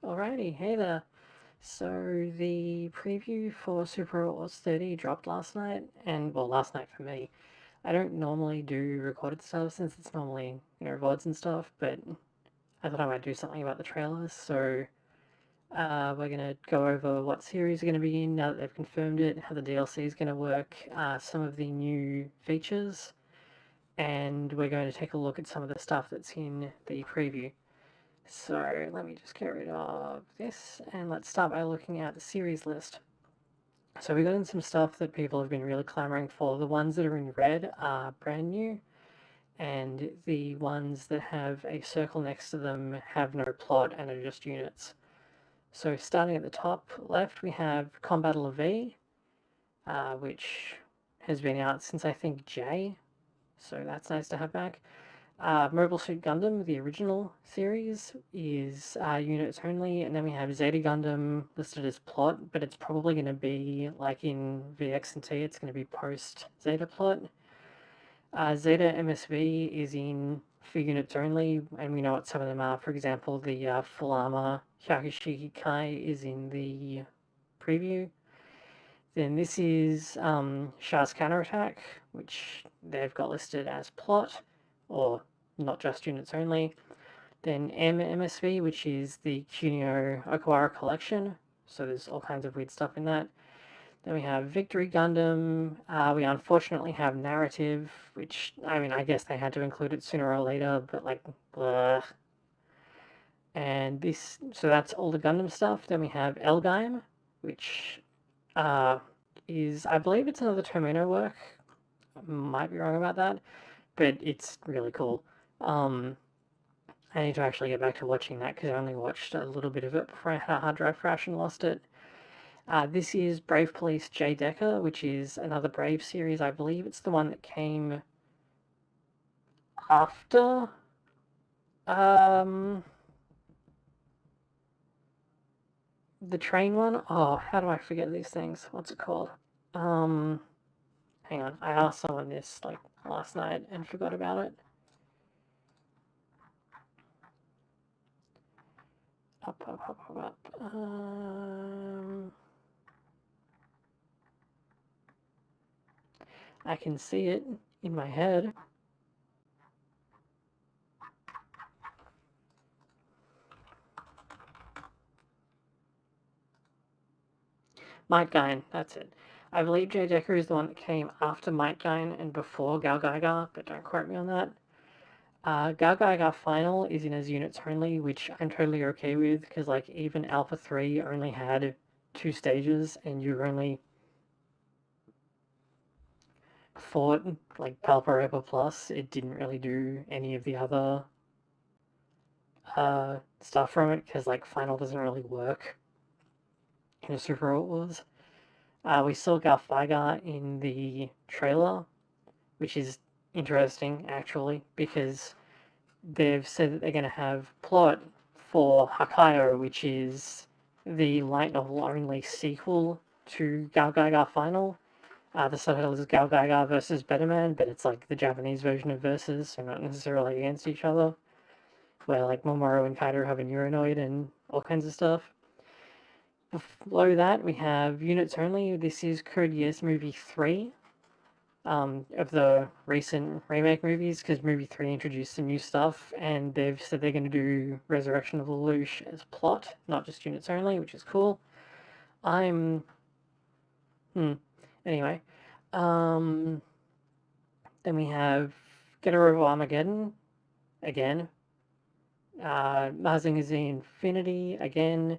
Alrighty, hey there. So the preview for Super Wars 30 dropped last night, and well, last night for me. I don't normally do recorded stuff since it's normally, VODs and stuff, but I thought I might do something about the trailers, so we're gonna go over what series are gonna be in now that they've confirmed it, how the DLC is gonna work, some of the new features, and we're going to take a look at some of the stuff that's in the preview. So let me just get rid of this and let's start by looking at the series list. So we got in some stuff that people have been really clamoring for. The ones that are in red are brand new, and the ones that have a circle next to them have no plot and are just units. So starting at the top left, we have Combat V, which has been out since I think J, so that's nice to have back. Mobile Suit Gundam, the original series, is units only, and then we have Zeta Gundam listed as plot, but it's probably going to be like in VXT, it's going to be post Zeta plot. Zeta MSV is in for units only, and we know what some of them are. For example, the full armor Hyakushiki Kai is in the preview. Then this is Shah's counterattack, which they've got listed as plot, or not just units only. Then MSV, which is the Cuneo Okawara collection. So there's all kinds of weird stuff in that. Then we have Victory Gundam. We unfortunately have Narrative, which, I mean, I guess they had to include it sooner or later, but like, blah. And this, so that's all the Gundam stuff. Then we have Elgaim, which uh, is, I believe it's another Tomino work. Might be wrong about that, but it's really cool. I need to actually get back to watching that because I only watched a little bit of it before I had a hard drive crash and lost it. This is Brave Police J Decker, which is another Brave series. I believe it's the one that came after the train one. Oh, how do I forget these things? What's it called? Hang on. I asked someone this like last night and forgot about it. Up. I can see it in my head. Might Gain, that's it. I believe J Decker is the one that came after Might Gain and before Gal Gaiga, but don't quote me on that. Gal Gaiga Final is in as units only, which I'm totally okay with, because like even Alpha 3 only had 2 stages, and you only fought like Palparopa Plus. It didn't really do any of the other stuff from it, because like Final doesn't really work in a Super Wars. We saw Galfaigar in the trailer, which is interesting actually, because they've said that they're going to have plot for Hakayo, which is the light novel only sequel to Gal Gaiga Final. The subtitle is Gal Gaiga versus Better Man, but it's like the Japanese version of versus, so not necessarily against each other, where like Momoro and Kaido have a Neuronoid and all kinds of stuff. Below that, we have units only. This is Code Geass Movie 3, of the recent remake movies, because movie 3 introduced some new stuff, and they've said they're going to do Resurrection of Lelouch as plot, not just units only, which is cool. I'm. Anyway. Then we have Getter Over Armageddon, again. Mazinger Z Infinity, again.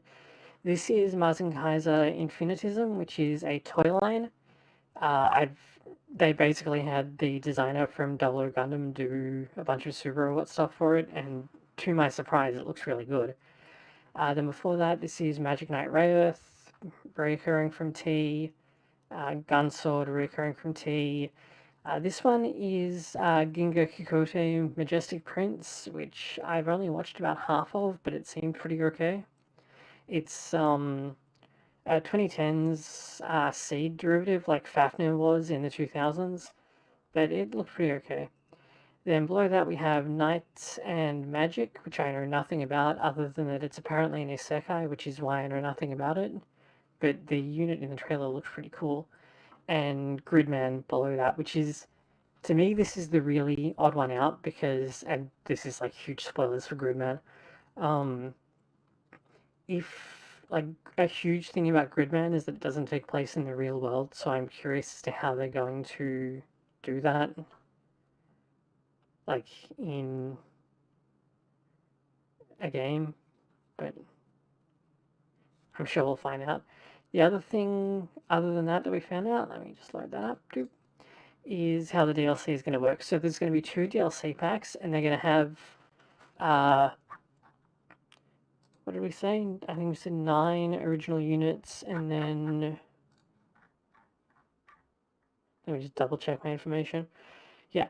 This is Mazinger Kaiser Infinitism, which is a toy line. They basically had the designer from Double O Gundam do a bunch of Super Robot stuff for it, and to my surprise, it looks really good. Then before that, this is Magic Knight Rayearth, reoccurring from T, Gunsword, reoccurring from T. This one is Ginga Kikote Majestic Prince, which I've only watched about half of, but it seemed pretty okay. It's 2010's Seed derivative, like Fafnir was in the 2000s, but it looked pretty okay. Then below that we have Knights and Magic, which I know nothing about, other than that it's apparently an isekai, which is why I know nothing about it. But the unit in the trailer looks pretty cool. And Gridman below that, which is, to me, this is the really odd one out because, and this is like huge spoilers for Gridman. If like a huge thing about Gridman is that it doesn't take place in the real world, so I'm curious as to how they're going to do that, like in a game, but I'm sure we'll find out. The other thing, other than that we found out, let me just load that up, is how the DLC is going to work. So there's going to be 2 DLC packs, and they're going to have, what did we say? I think we said 9 original units, and then, let me just double check my information. Yeah,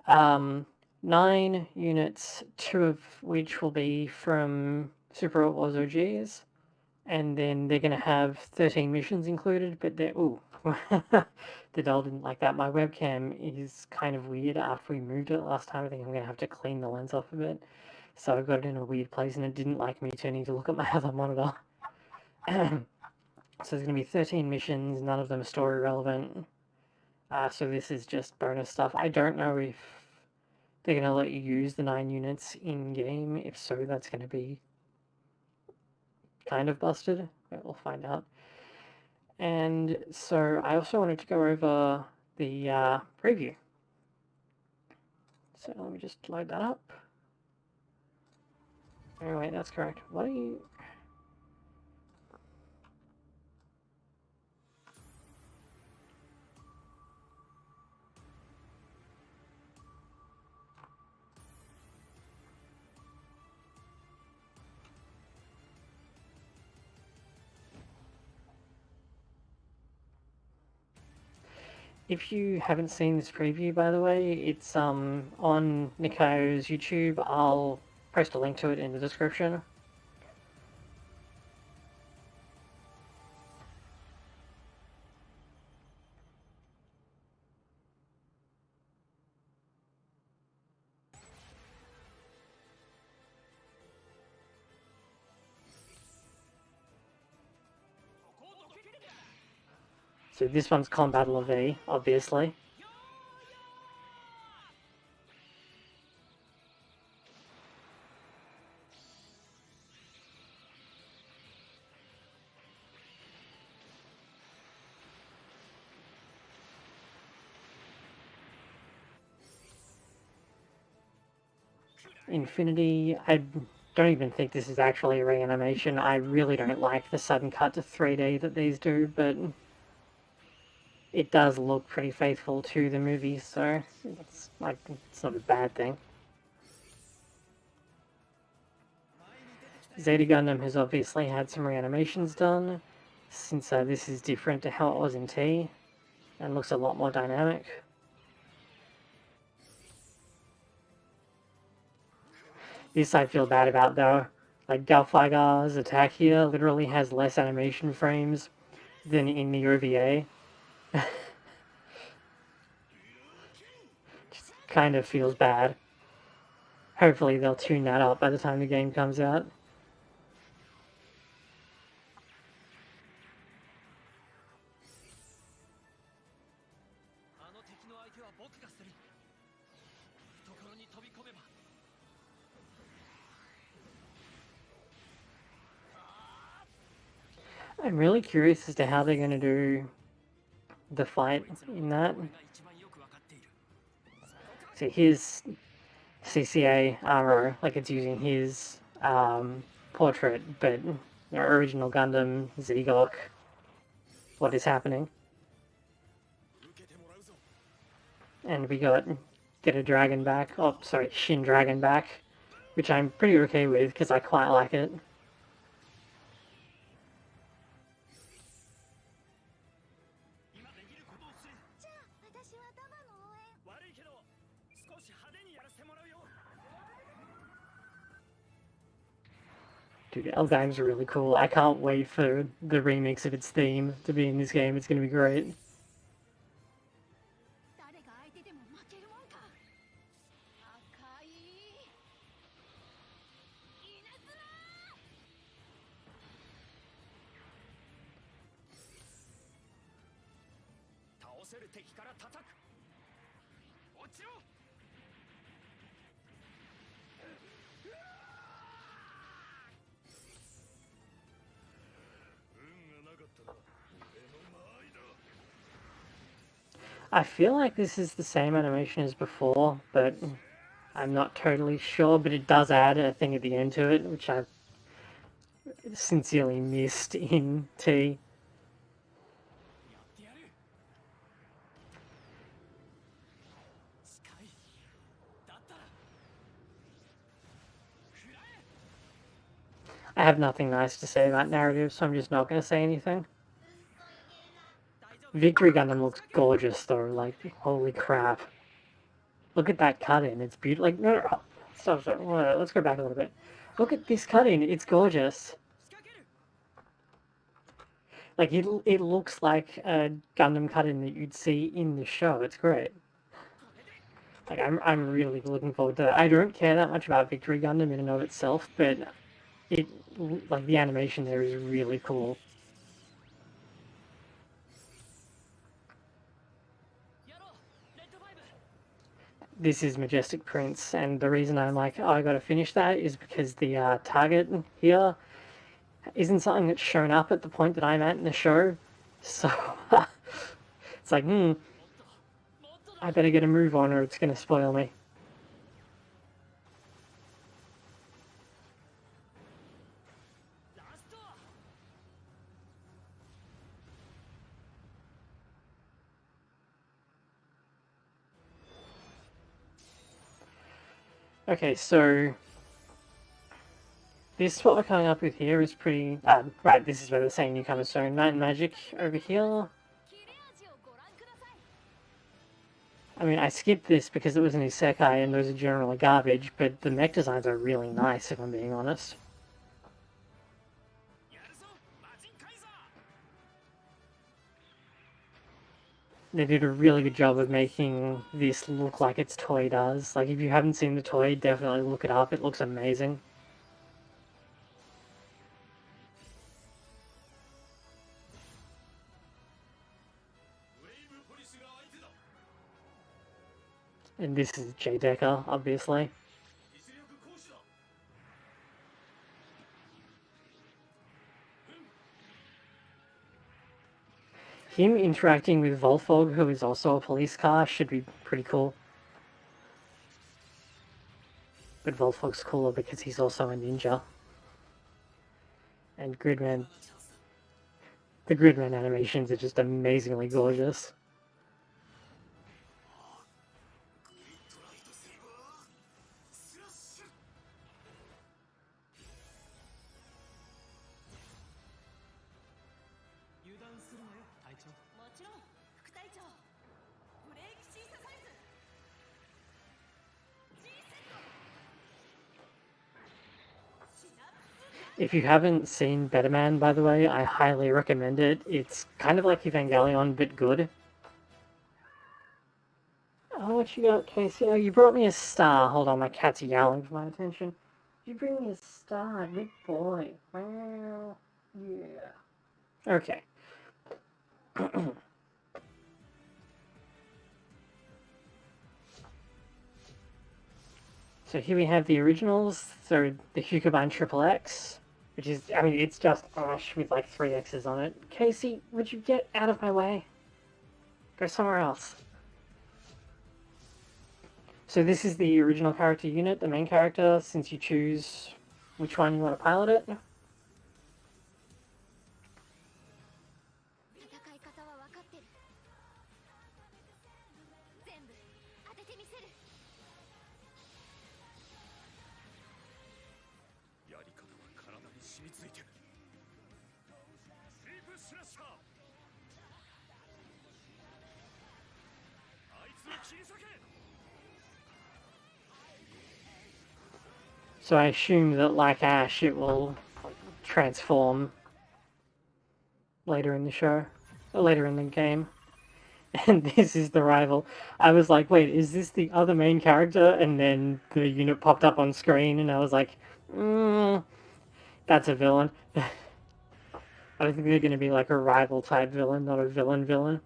9 units, 2 of which will be from Super Outlaws OGs, and then they're going to have 13 missions included, but they're, ooh, the doll didn't like that. My webcam is kind of weird after we moved it last time. I think I'm going to have to clean the lens off a bit. So I got it in a weird place, and it didn't like me turning to look at my other monitor. So there's going to be 13 missions, none of them are story relevant. So this is just bonus stuff. I don't know if they're going to let you use the 9 units in-game. If so, that's going to be kind of busted, but we'll find out. And so I also wanted to go over the preview. So let me just load that up. Oh wait, that's correct. What are you... If you haven't seen this preview, by the way, it's on Nikayo's YouTube. I'll post a link to it in the description. So this one's Combat LaV, obviously. Infinity, I don't even think this is actually a reanimation. I really don't like the sudden cut to 3D that these do, but it does look pretty faithful to the movie, so it's like, it's not a bad thing. Zeta Gundam has obviously had some reanimations done, since this is different to how it was in T, and looks a lot more dynamic. This I feel bad about though. Like Galflagar's attack here literally has less animation frames than in the OVA. Just kind of feels bad. Hopefully they'll tune that up by the time the game comes out. I'm really curious as to how they're going to do the fight in that. So here's CCA armor, like it's using his portrait, but original Gundam, Zegok, what is happening? And we get a dragon back, oh sorry, Shin Dragon back, which I'm pretty okay with because I quite like it. Dude, Eldime's really cool. I can't wait for the remix of its theme to be in this game. It's going to be great. I feel like this is the same animation as before, but I'm not totally sure, but it does add a thing at the end to it, which I've sincerely missed in T. I have nothing nice to say about narrative, so I'm just not going to say anything. Victory Gundam looks gorgeous, though. Like, holy crap. Look at that cut-in. It's beautiful. Like, no. Stop. Let's go back a little bit. Look at this cut-in. It's gorgeous. Like, it looks like a Gundam cut-in that you'd see in the show. It's great. Like, I'm really looking forward to that. I don't care that much about Victory Gundam in and of itself, but like, the animation there is really cool. This is Majestic Prince, and the reason I'm like, oh, I gotta finish that is because the target here isn't something that's shown up at the point that I'm at in the show. So, it's like, I better get a move on or it's gonna spoil me. Okay, so this, what we're coming up with here is pretty... right, this is where they're saying newcomers. So Night and Magic over here. I mean, I skipped this because it was an isekai and those are generally garbage, but the mech designs are really nice, if I'm being honest. They did a really good job of making this look like its toy does. Like, if you haven't seen the toy, definitely look it up. It looks amazing. And this is J. Decker, obviously. Him interacting with Volfog, who is also a police car, should be pretty cool. But Volfog's cooler because he's also a ninja. And Gridman... the Gridman animations are just amazingly gorgeous. If you haven't seen Better Man, by the way, I highly recommend it. It's kind of like Evangelion, but good. Oh, what you got, Casey? Oh, you brought me a star. Hold on, my cat's yowling for my attention. You bring me a star, good boy. Well, yeah. Okay. So here we have the originals. So the Hukabine Triple X, which is, I mean, it's just Ash with like 3 X's on it. Casey, would you get out of my way? Go somewhere else. So this is the original character unit, the main character, since you choose which one you want to pilot it. So I assume that, like Ash, it will transform later in the show, or later in the game. And this is the rival. I was like, wait, is this the other main character? And then the unit popped up on screen, and I was like, that's a villain. I think they're going to be like a rival type villain, not a villain.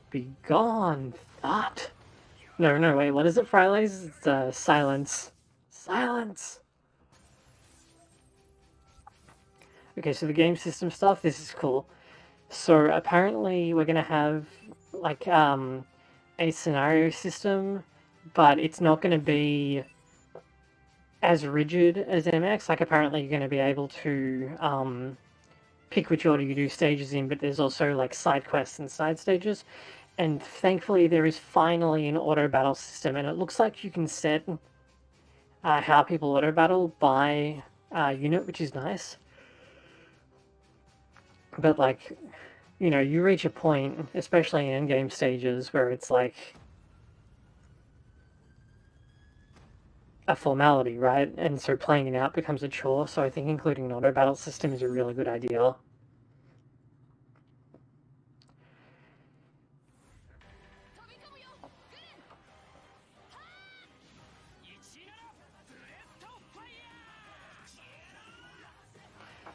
Be gone, thought. No, wait, what is it, Frilays? It's, silence. Silence! Okay, so the game system stuff, this is cool. So apparently we're gonna have, like, a scenario system, but it's not gonna be as rigid as MX. Like, apparently you're gonna be able to, pick which order you do stages in, but there's also, like, side quests and side stages. And thankfully there is finally an auto battle system, and it looks like you can set how people auto battle by unit, which is nice. But like, you reach a point, especially in endgame stages, where it's like a formality, right? And so playing it out becomes a chore. So I think including an auto battle system is a really good idea.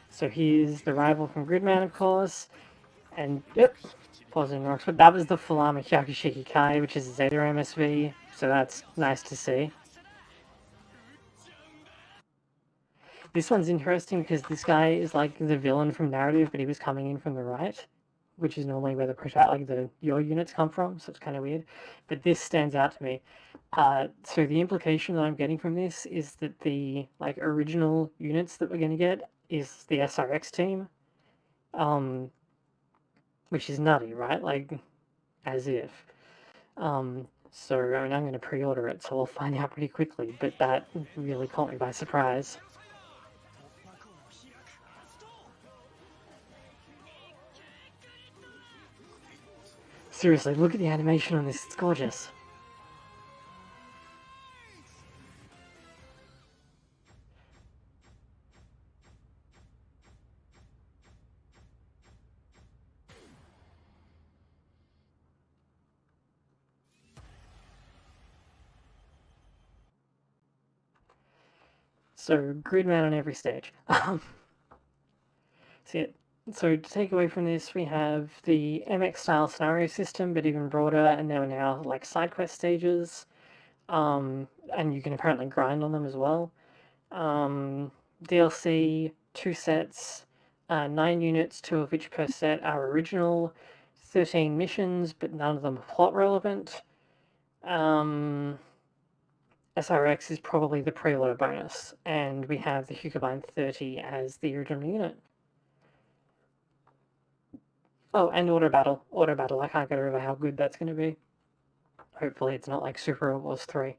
So he's the rival from Gridman, of course, and yep, pausing rocks. But that was the Fulama Hyakushiki Kai, which is a Zeta MSV, so that's nice to see. This one's interesting because this guy is like the villain from narrative, but he was coming in from the right, which is normally where your units come from, so it's kind of weird. But this stands out to me. So the implication that I'm getting from this is that the like original units that we're going to get is the SRX team, which is nutty, right? Like, as if. So I mean, I'm going to pre-order it, so we'll find out pretty quickly. But that really caught me by surprise. Seriously, look at the animation on this, it's gorgeous. So, Gridman on every stage. So to take away from this, we have the MX style scenario system, but even broader, and there are now like side quest stages, and you can apparently grind on them as well. DLC, 2 sets, 9 units, 2 of which per set are original, 13 missions, but none of them are plot relevant. SRX is probably the pre-order bonus, and we have the Hukabine 30 as the original unit. Oh, and Auto Battle. Auto Battle, I can't get over how good that's going to be. Hopefully it's not like Super Wars 3.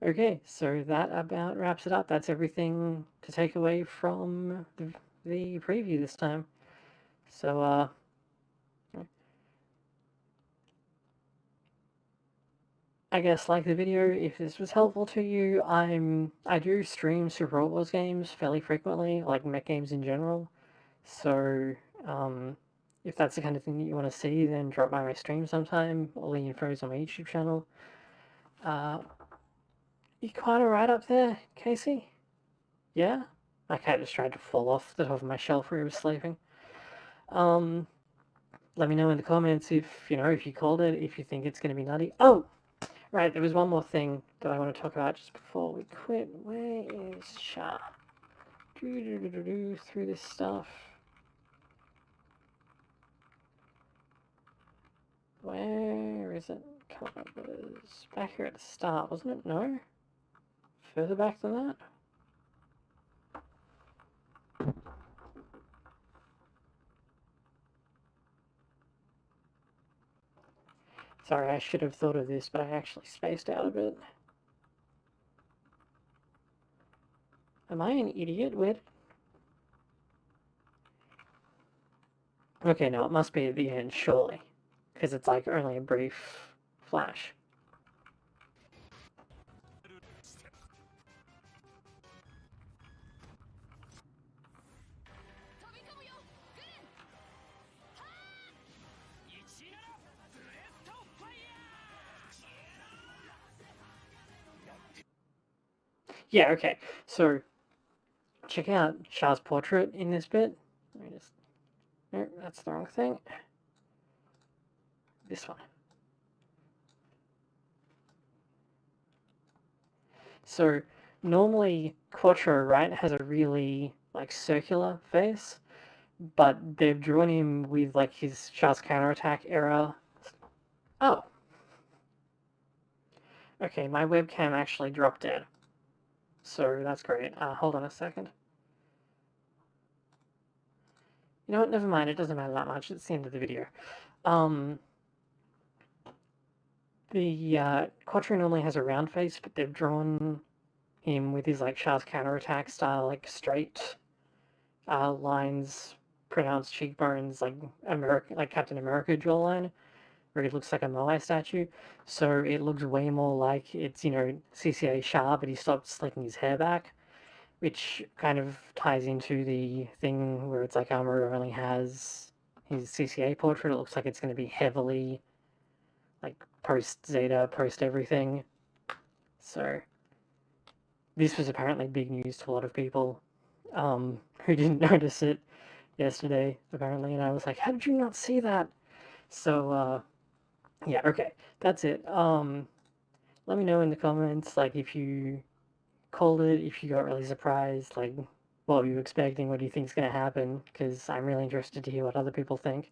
Okay, so that about wraps it up. That's everything to take away from the preview this time. So, I guess like the video if this was helpful to you. I do stream Super Wars games fairly frequently, like mech games in general. So, if that's the kind of thing that you want to see, then drop by my stream sometime. All the info is on my YouTube channel. You kind of right up there, Casey? Yeah? My cat just tried to fall off the top of my shelf where he was sleeping. Let me know in the comments if you called it, if you think it's going to be nutty. Oh, right, there was one more thing that I want to talk about just before we quit. Where is Sha? Through this stuff. Where is it? It was back here at the start, wasn't it? No? Further back than that? Sorry, I should have thought of this, but I actually spaced out a bit. Am I an idiot? Where? Okay, no, it must be at the end, surely. Because it's like only a brief flash. Yeah, okay. So, check out Shah's portrait in this bit. Let me just... No, that's the wrong thing. this one. So normally Quattro, right, has a really like circular face, but they've drawn him with like his Char's counterattack era. Oh, okay, my webcam actually dropped dead. So that's great. Hold on a second. You know what? Never mind. It doesn't matter that much. It's the end of the video. Um, the Quattro normally has a round face, but they've drawn him with his like Char's counterattack style, like straight lines, pronounced cheekbones, like Captain America jawline, where he looks like a Moai statue. So it looks way more like it's CCA Char, but he stopped slicking his hair back, which kind of ties into the thing where it's like Armor only has his CCA portrait. It looks like it's going to be heavily like post Zeta, post everything. So this was apparently big news to a lot of people who didn't notice it yesterday, apparently, and I was like, how did you not see that? So, yeah, okay, that's it. Let me know in the comments, like, if you called it, if you got really surprised, like, what were you expecting, what do you think's gonna happen, because I'm really interested to hear what other people think,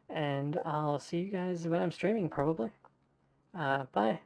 and I'll see you guys when I'm streaming, probably. Bye.